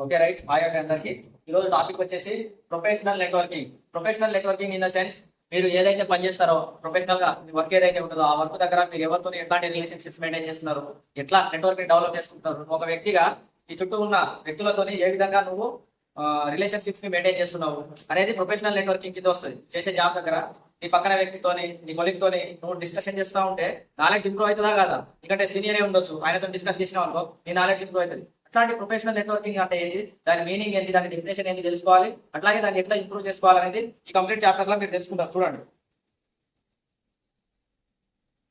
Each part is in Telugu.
Okay right. హాయ్ అండి అందరికి. ఈరోజు టాపిక్ వచ్చేసి professional networking. Professional networking in the sense, మీరు ఏదైతే పని చేస్తారో ప్రొఫెషనల్ గా మీ వర్క్ ఏదైతే ఉంటుందో ఆ వర్క్ దగ్గర మీరు ఎవరితో ఎట్లాంటి రిలేషన్షిప్స్ మెయింటైన్ చేస్తున్నారు, ఎట్లా నెట్వర్క్ డెవలప్ చేసుకుంటున్నారు, ఒక వ్యక్తిగా ఈ చుట్టూ ఉన్న వ్యక్తులతో ఏ విధంగా నువ్వు రిలేషన్షిప్స్ ని మెయింటైన్ చేస్తున్నావు అనేది ప్రొఫెషనల్ నెట్వర్కింగ్ కింద వస్తుంది. చేసే జాబ్ దగ్గర నీ పక్కన వ్యక్తితోని నీ కొలిగ్తోని నువ్వు డిస్కషన్ చేస్తూ ఉంటే నాలెడ్జ్ ఇంప్రూవ్ అవుతుందా కాదా? ఎందుకంటే సీనియరే ఉండొచ్చు, ఆయనతో డిస్కస్ చేసినావు అనుకో నీ నాలెడ్జ్ ఇంప్రూవ్ అవుతుంది. అట్లాంటి ప్రొఫెషనల్ నెట్వర్కింగ్ అంటే ఏంటి, దాని మీనింగ్ ఏంటి, దాని డెఫినేషన్ ఏంటి తెలుసుకోవాలి. అట్లాగే దాన్ని ఎట్లా ఇంప్రూవ్ చేసుకోవాలనేది ఈ కంప్లీట్ చాప్టర్ లో మీరు తెలుసుకుంటారు. చూడండి.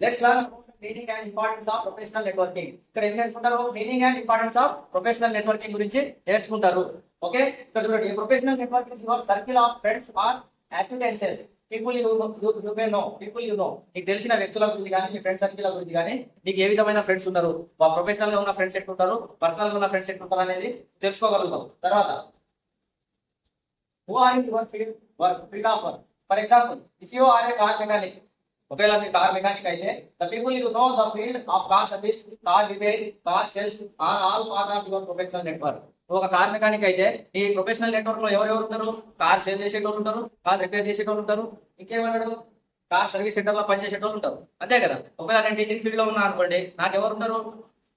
Let's learn meaning and importance of professional networking. ఇక్కడ ఏం నేర్చుకుంటారు? Meaning and importance of professional networking గురించి నేర్చుకుంటారు. ఓకే, ఇక్కడ చూడండి. Professional network is your circle of friends or activities, people you may know, people you know. నీకు తెలిసిన వ్యక్తుల గురించి కానీ, మీ ఫ్రెండ్ సర్కిల్ గురించి కానీ, నీకు ఏ విధమైన ఫ్రెండ్స్ ఉన్నారు, ప్రొఫెషనల్ గా ఉన్న ఫ్రెండ్స్ ఎట్లుంటారు, పర్సనల్ గా ఉన్న ఫ్రెండ్స్ ఎట్లుంటారు అనేది తెలుసుకోగలుగుతాం. తర్వాత who are in your field of work. For example, if you are a car mechanic, ఒకవేళ మీ కార్ మెకానిక్ అయితే the people you know the field of car service, car repair, car sales are all part of your professional network. ఒక కార్ మెకానిక్ అయితే ఈ ప్రొఫెషనల్ నెట్వర్క్ లో ఎవరెవరు ఉంటారు? కార్ సేల్ చేసేటోళ్ళు ఉంటారు, కార్ రిపేర్ చేసేటోళ్ళు ఉంటారు, ఇంకేమన్నాడు కార్ సర్వీస్ సెంటర్ లో పనిచేసేటోళ్ళు ఉంటారు. అంతే కదా. ఒకవేళ నేను టీచింగ్ ఫీల్డ్ లో ఉన్నా అనుకోండి, నాకు ఎవరు ఉంటారు?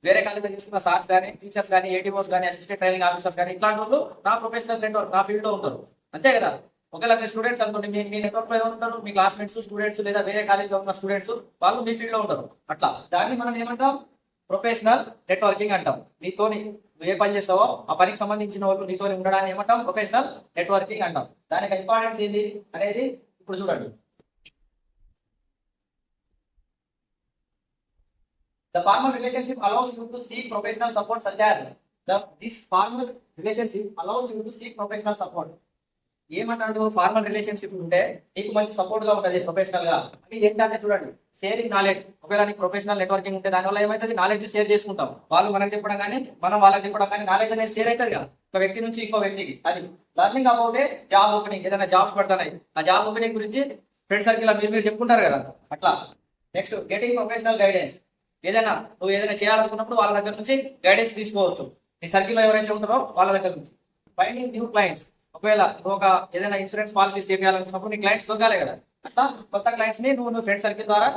వేరే కాలేజ్ తీసుకున్న సార్స్ కానీ, టీచర్స్ కానీ, ఏటీఓస్ కానీ, అసిస్టెంట్ ట్రైనింగ్ ఆఫీసర్స్ కానీ, ఇట్లాంటి వాళ్ళు నా ప్రొఫెషనల్ నెట్వర్క్, నా ఫీల్డ్ లో ఉంటారు. అంతే కదా. ఒకవేళ మీరు స్టూడెంట్స్ అనుకోండి, మీ నెట్వర్క్ లో ఎవరు ఉంటారు? మీ క్లాస్మేట్స్, స్టూడెంట్స్, లేదా వేరే కాలేజ్ లో ఉన్న స్టూడెంట్స్, వాళ్ళు మీ ఫీల్డ్ లో ఉంటారు. అట్లా దాన్ని మనం ఏమంటాం? ప్రొఫెషనల్ నెట్వర్కింగ్ అంటాం. నీతోని నువ్వు ఏ పని చేస్తావో ఆ పనికి సంబంధించిన వాళ్ళు నీతోని ఉండడాన్ని ఏమంటాం? ప్రొఫెషనల్ నెట్వర్కింగ్ అంటాం. దానికి ఇంపార్టెన్స్ ఏంటి అనేది ఇప్పుడు చూడండి. The formal relationship allows you to seek professional support such as this formal relationship allows you to seek professional support. ఏమంటాడు? ఫార్మల్ రిలేషన్షిప్ ఉంటే నీకు మంచి సపోర్ట్ గా ఉంటుంది ప్రొఫెషనల్ గా. అది ఏంటంటే చూడండి, షేరింగ్ నాలెడ్జ్. ఒకవేళ నీకు ప్రొఫెషనల్ నెట్వర్కింగ్ ఉంటే దానివల్ల ఏమైతుంది? నాలెడ్జ్ షేర్ చేసుకుంటాం. వాళ్ళు మనకు చెప్పడం కానీ, మనం వాళ్ళకి చెప్పడం కానీ, నాలెడ్జ్ అనేది షేర్ అవుతుంది కదా ఒక వ్యక్తి నుంచి ఇంకో వ్యక్తికి. అది learning about a job opening. ఏదైనా జాబ్స్ పడుతున్నాయి, ఆ జాబ్ ఓపెనింగ్ గురించి ఫ్రెండ్ సర్కిల్ మీరు చెప్పుకుంటారు కదా, అట్లా. Next, getting professional guidance. ఏదైనా నువ్వు ఏదైనా చేయాలనుకున్నప్పుడు వాళ్ళ దగ్గర నుంచి గైడెన్స్ తీసుకోవచ్చు, నీ సర్కిల్ లో ఎవరైతే ఉంటారో వాళ్ళ దగ్గర నుంచి. Finding new clients. ఒకవేళ నువ్వు ఒక ఏదైనా ఇన్సూరెన్స్ పాలసీస్ చేయాలనుకున్నప్పుడు నీ క్లయింట్స్ దొరకాలి కదా. అట్లా కొత్త క్లయింట్స్ ని నువ్వు ఫ్రెండ్ సర్కిల్ ద్వారా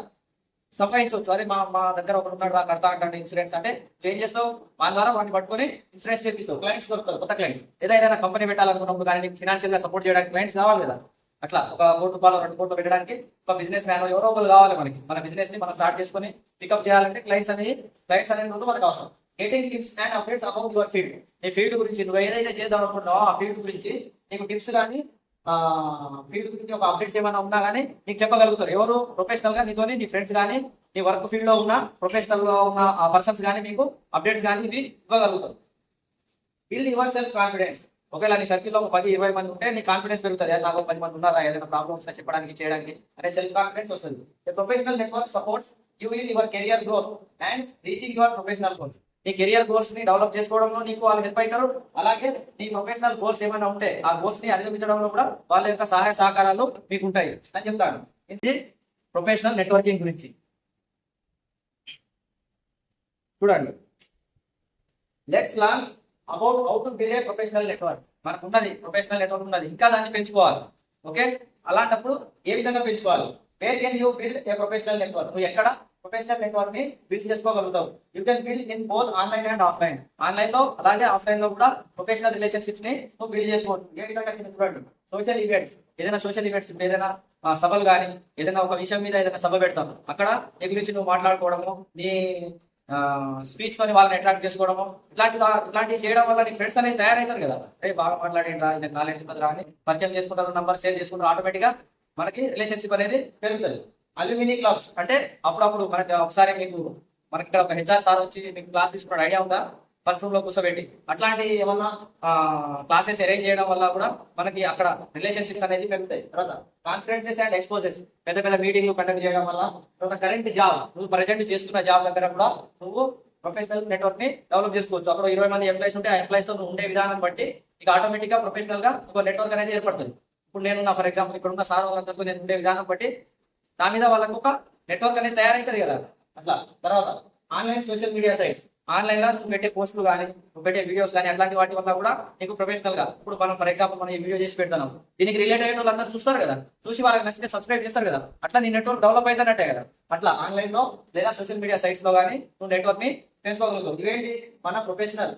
సంపాదించవచ్చు. అరే మా దగ్గర ఒకరు ఉన్నాడు రా కడతా అంటాడు ఇన్సూరెన్స్ అంటే, నువ్వు ఏం చేస్తావు? వాళ్ళ ద్వారా వాడిని పట్టుకొని ఇన్సూరెన్స్ చేపిస్తావు. క్లయింట్స్ దొరుకుతారు, కొత్త క్లయింట్స్. ఏదైనా కంపెనీ పెట్టాలనుకున్నప్పుడు కానీ ఫినాన్షియల్ గా సపోర్ట్ చేయడానికి క్లయింట్స్ కావాలి కదా. అట్లా ఒక ₹1 2 పెట్టడానికి ఒక బిజినెస్ మ్యాన్ ఎవరో ఒకరు కావాలి మనకి. మన బిజినెస్ ని మనం స్టార్ట్ చేసుకుని పికప్ చేయాలంటే క్లయింట్స్ అనేది మనకు అవసరం. Getting tips and updates about your field. నీ ఫీల్డ్ గురించి నువ్వు ఏదైతే చేద్దాం అనుకుంటున్నావో ఆ ఫీల్డ్ గురించి నీకు టిప్స్ కానీ, ఫీల్డ్ గురించి ఒక అప్డేట్స్ ఏమైనా ఉన్నా కానీ నీకు చెప్పగలుగుతారు. ఎవరు? ప్రొఫెషనల్ గా నీతోని నీ ఫ్రెండ్స్ కానీ, నీ వర్క్ ఫీల్డ్ లో ఉన్న ప్రొఫెషనల్ గా ఉన్న ఆ పర్సన్స్ కానీ మీకు అప్డేట్స్ కానీ ఇవి ఇవ్వగలుగుతారు. Build your self confidence. ఒకవేళ నీ సర్కిల్లో ఒక 10-20 మంది ఉంటే నీ కాన్ఫిడెన్స్ పెరుగుతుంది. నాకు 10 మంది ఉన్నారా ఏదైనా ప్రాబ్లమ్స్ చెప్పడానికి, చేయడానికి అనే సెల్ఫ్ కాన్ఫిడెన్స్ వస్తుంది. Professional network supports you in your career growth and reaching your professional goals. నీ కెరియర్ గోల్స్ ని డెవలప్ చేసుకోవడంలో నీకు వాళ్ళు హెల్ప్ అవుతారు. అలాగే నీ ప్రొఫెషనల్ గోల్స్ ఏమైనా ఉంటే ఆ గోల్స్ ని అధిగమించడంలో కూడా వాళ్ళ యొక్క సహాయ సహకారాలు మీకు ఉంటాయి అని చెప్తాడు. ఇది ప్రొఫెషనల్ నెట్వర్కింగ్ గురించి. చూడండి. Let's learn about how to build a professional network. మనకు ఉన్నది ప్రొఫెషనల్ నెట్వర్క్ ఉన్నది, ఇంకా దాన్ని పెంచుకోవాలి. ఓకే, అలాంటప్పుడు ఏ విధంగా పెంచుకోవాలి? Where can you build a professional network. నువ్వు ఎక్కడ ప్రొఫెషనల్ నెట్వర్క్ ని బిల్డ్ చేసుకోగలుగుతావు? You can build in both online and offline. Online లో అలాగే ఆఫ్లైన్ లో కూడా ప్రొఫెషనల్ రిలేషన్షిప్స్ ని నువ్వు బిల్డ్ చేసుకోవచ్చు. ఏ విధంగా చూడండి. Social events. ఏదైనా సోషల్ ఈవెంట్స్, ఏదైనా సభలు కానీ, ఏదైనా ఒక విషయం మీద ఏదైనా సభ పెడతాం, అక్కడ నీ గురించి నువ్వు మాట్లాడుకోవడము, నీ స్పీచ్ కొని వాళ్ళని అట్రాక్ట్ చేసుకోవడము, ఇట్లాంటివి చేయడం వల్ల నీ ఫ్రెండ్స్ అనేది తయారవుతారు కదా. అరే బాగా మాట్లాడేంట్రా, ఇది నాలెడ్జ్ ఇవ్వదురా అని పరిచయం చేసుకుంటారు, నంబర్ షేర్ చేసుకుంటారు. ఆటోమేటిక్ గా మనకి రిలేషన్షిప్ అనేది పెరుగుతుంది. అల్యూమినీ క్లబ్స్ అంటే అప్పుడప్పుడు మనకి ఒకసారి మనకి ఇక్కడ ఒక హెచ్ఆర్ సార్ వచ్చి మీకు క్లాస్ తీసుకున్న ఐడియా ఉందా? ఫస్ట్ రూమ్ లో కూర్చోబెట్టి అట్లాంటి ఏమన్నా క్లాసెస్ అరేంజ్ చేయడం వల్ల కూడా మనకి అక్కడ రిలేషన్షిప్స్ అనేది పెరుగుతాయి. తర్వాత కాన్ఫరెన్సెస్ అండ్ ఎక్స్పోజర్స్. పెద్ద పెద్ద మీటింగ్లు కండక్ట్ చేయడం వల్ల తర్వాత కరెంట్ జాబ్, నువ్వు ప్రజెంట్ చేస్తున్న జాబ్ దగ్గర కూడా నువ్వు ప్రొఫెషనల్ నెట్వర్క్ ని డెవలప్ చేసుకోవచ్చు. అక్కడ 20 మంది ఎంప్లాయీస్ ఉంటే ఆ ఎంప్లాయీస్ తో నువ్వు ఉండే విధానం బట్టి ఇక ఆటోమేటిక్ గా ప్రొఫెషనల్ గా ఒక నెట్వర్క్ అనేది ఏర్పడుతుంది. ఇప్పుడు నేను ఫర్ ఎగ్జాంపుల్ ఇక్కడ ఉన్న సార్ వాళ్ళందరితో నేను ఉండే విధానం బట్టి దాని మీద వాళ్ళకు ఒక నెట్వర్క్ అనేది తయారవుతుంది కదా. అట్లా. తర్వాత online social media sites. Online లో నువ్వు పెట్టే పోస్టులు కానీ నువ్వు పెట్టే వీడియోస్ కానీ అట్లాంటి వాటి వల్ల కూడా నీకు ప్రొఫెషనల్ గా ఇప్పుడు మనం ఫర్ ఎగ్జాంపుల్ మనం ఈ వీడియో చేసి పెడతాం, దీనికి రిలేట్ అయిన వాళ్ళు అందరూ చూస్తారు కదా, చూసి వాళ్ళకి నచ్చితే సబ్స్క్రైబ్ చేస్తారు కదా, అట్లా నీ నెట్వర్క్ డెవలప్ అవుతానట్టే కదా. అట్లా ఆన్లైన్ లో లేదా సోషల్ మీడియా సైట్స్ లో కానీ నువ్వు నెట్వర్క్ ని పెంచుకోగలుగుతావు. ఇవేంటి మన ప్రొఫెషనల్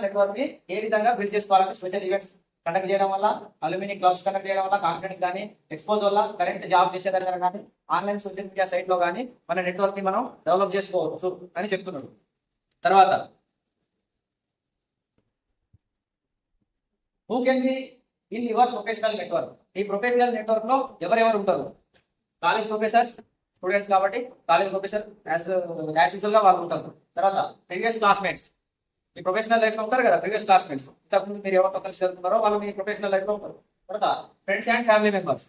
నెట్వర్క్ ని ఏ విధంగా బిల్డ్ చేసుకోవాలంటే స్పెషల్ ఈవెంట్స్ కండక్ట్ చేయడం వల్ల, అల్యూమిని క్లబ్స్ కండక్ట్ చేయడం వల్ల, కాన్ఫరెన్స్ కానీ ఎక్స్పోజ్ వల్ల, కరెంట్ జాబ్ చేసే దగ్గర కానీ, ఆన్లైన్ సోషల్ మీడియా సైట్ లో కానీ మన నెట్వర్క్ ని మనం డెవలప్ చేసుకోవచ్చు అని చెప్తున్నాడు. తర్వాత who can be in your professional network. ఈ ప్రొఫెషనల్ నెట్వర్క్ లో ఎవరెవరు ఉంటారు? కాలేజ్ ప్రొఫెసర్స్, స్టూడెంట్స్ కాబట్టి కాలేజ్ ప్రొఫెసర్ యాజ్ యూజువల్ గా వాళ్ళు ఉంటారు. తర్వాత ప్రీవియస్ క్లాస్మేట్స్, మీ ప్రొఫెషనల్ లైఫ్ లో ఉంటారు కదా ప్రీవియస్ క్లాస్మేట్స్, ఇంతకుముందు మీరు ఎవరితో కలిసి చదువుతున్నారో వాళ్ళు మీ ప్రొఫెషనల్ లైఫ్ లో ఉంటారు. తర్వాత ఫ్రెండ్స్ అండ్ ఫ్యామిలీ మెంబర్స్,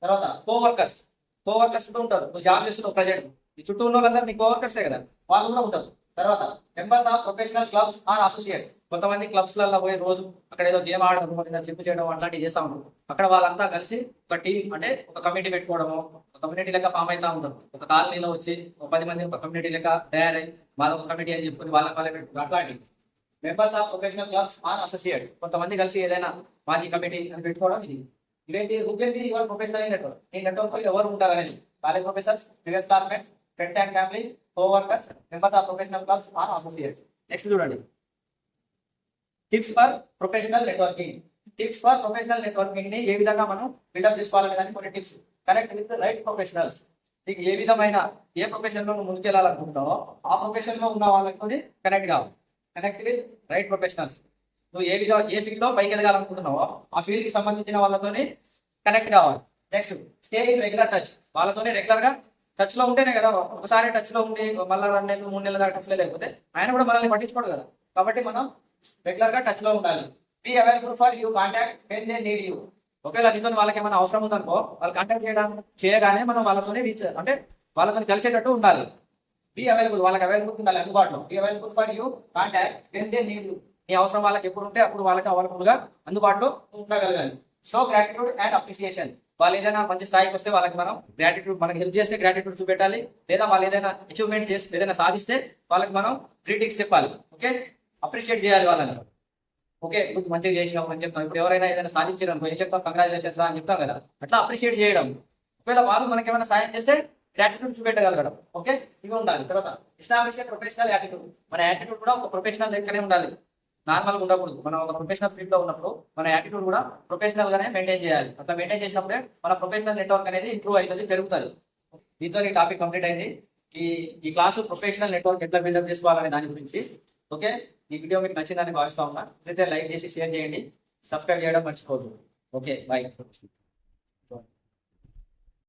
తర్వాత కోవర్కర్స్ కూడా ఉంటారు. నువ్వు జాబ్ చేస్తున్నావు ప్రజెంట్, ఈ చుట్టూ ఉన్న వాళ్ళందరూ నీ కోవర్కర్సే కదా, వాళ్ళు కూడా ఉంటారు. తర్వాత members of professional clubs or associates, కొంతమంది క్లబ్స్ లలో పోయి రోజు అక్కడ ఏదో గేమ్ ఆడడం లేదా చెప్పు చేయడం అట్లాంటివి చేస్తా ఉంటారు. అక్కడ వాళ్ళంతా కలిసి ఒక టీం అంటే ఒక కమిటీ పెట్టుకోవడము, ఒక కమ్యూనిటీ లెక్క ఫామ్ అవుతా ఉంటారు. ఒక కాలనీలో వచ్చి ఒక 10 మంది ఒక కమ్యూనిటీ లెక్క తయారై వాళ్ళ కమిటీ అని చెప్పుకుని వాళ్ళ పెట్టుకుంటారు. అట్లాంటి members of professional clubs or associates, కొంతమంది కలిసి ఏదైనా మాది కమిటీ అని పెట్టుకోవడం. ఇది ఇవేంటి హుకెన్ యువర్ ప్రొఫెషనల్ నెట్వర్క్. ఈ నెట్వర్క్ లో ఎవరు ఉంటారు అనేది college professors, previous classmates, friends and family, coworkers, members of professional clubs or associates. Next చూడండి, tips for professional networking. Tips for professional networking ని ఏ విధంగా మనం బిల్డప్ చేసుకోవాలనే దానికి కొన్ని tips. Connect with right professionals. నీకు ఏ విధమైన ఏ ప్రొఫెషన్ లో నువ్వు ముందుకెళ్ళాలనుకుంటున్నావో ఆ ప్రొఫెషన్ లో ఉన్న వాళ్ళతో కనెక్ట్ కావాలి. Connect with right professionals. నువ్వు ఏ ఫీల్డ్ లో పైకి ఎదగాలనుకుంటున్నావో ఆ ఫీల్డ్ కి సంబంధించిన వాళ్ళతోని కనెక్ట్ కావాలి. Next stay in regular touch. వాళ్ళతోనే రెగ్యులర్ గా టచ్ లో ఉంటేనే కదా, ఒకసారి టచ్ లో ఉండి మళ్ళీ 2 నెలలు 3 నెలల దాకా టచ్ లో లేకపోతే ఆయన కూడా మనల్ని పట్టించుకోడు కదా. కాబట్టి మనం రెగ్యులర్ గా టచ్ లో ఉండాలి. Be available for you contact when they need you. ఒకవేళ నీతో వాళ్ళకి ఏమైనా అవసరం ఉందనుకో, వాళ్ళు కాంటాక్ట్ చేయగానే మనం వాళ్ళతోనే రీచ్ అంటే వాళ్ళతో కలిసేటట్టు ఉండాలి. బీ అవైలబుల్, వాళ్ళకి అవైలబుల్ ఉండాలి, అందుబాటులో. Be available for you contact when they need you. నీ అవసరం వాళ్ళకి ఎప్పుడు ఉంటే అప్పుడు వాళ్ళకి అవైలబుల్ గా అందుబాటులో ఉండగలగాలి. Show gratitude and appreciation. వాళ్ళు ఏదైనా మంచి స్థాయికి వస్తే వాళ్ళకి మనం గ్రాటిట్యూడ్, మనకి హెల్ప్ చేస్తే గ్రాటిట్యూడ్ చూపెట్టాలి. లేదా వాళ్ళు ఏదైనా అచీవ్మెంట్ చేసి ఏదైనా సాధిస్తే వాళ్ళకి మనం క్రిటిక్స్ చెప్పాలి. ఓకే, అప్రిషియేట్ చేయాలి వాళ్ళని. ఓకే, నువ్వు మంచిగా చేసినావు అని చెప్తాం. ఇప్పుడు ఎవరైనా ఏదైనా సాధించారు అనుకో ఏం చెప్తాం, కంగ్రాచులేషన్స్ అని చెప్తాం కదా. అట్లా అప్రిషియేట్ చేయడం. ఒకవేళ వాళ్ళు మనకి ఏమైనా సాయం చేస్తే గ్రాటిట్యూడ్ చూపెట్టగలగడం. ఓకే, ఇవి ఉండాలి. తర్వాత ఎస్టాబ్లిష్ ప్రొఫెషనల్ యాటిట్యూడ్. మన యాటిట్యూడ్ కూడా ఒక ప్రొఫెషనల్ లెక్కనే ఉండాలి, నార్మల్ గా ఉండకూడదు. మనం ఒక ప్రొఫెషనల్ ఫీల్డ్ లో ఉన్నప్పుడు మన యాటిట్యూడ్ కూడా ప్రొఫెషనల్ గానే మెయింటైన్ చేయాలి. అట్లా మెయింటైన్ చేసినప్పుడే మన ప్రొఫెషనల్ నెట్వర్క్ అనేది ఇంప్రూవ్ అవుతుంది, పెరుగుతుంది. దీంతో ఈ టాపిక్ కంప్లీట్ అయింది. ఈ క్లాసు ప్రొఫెషనల్ నెట్వర్క్ ఎట్లా బిల్డప్ చేసుకోవాలనే దాని గురించి. ఓకే, ఈ వీడియో మీకు నచ్చిందని భావిస్తా ఉన్నా. అయితే లైక్ చేసి షేర్ చేయండి, సబ్స్క్రైబ్ చేయడం మర్చిపోదు. Okay, bye.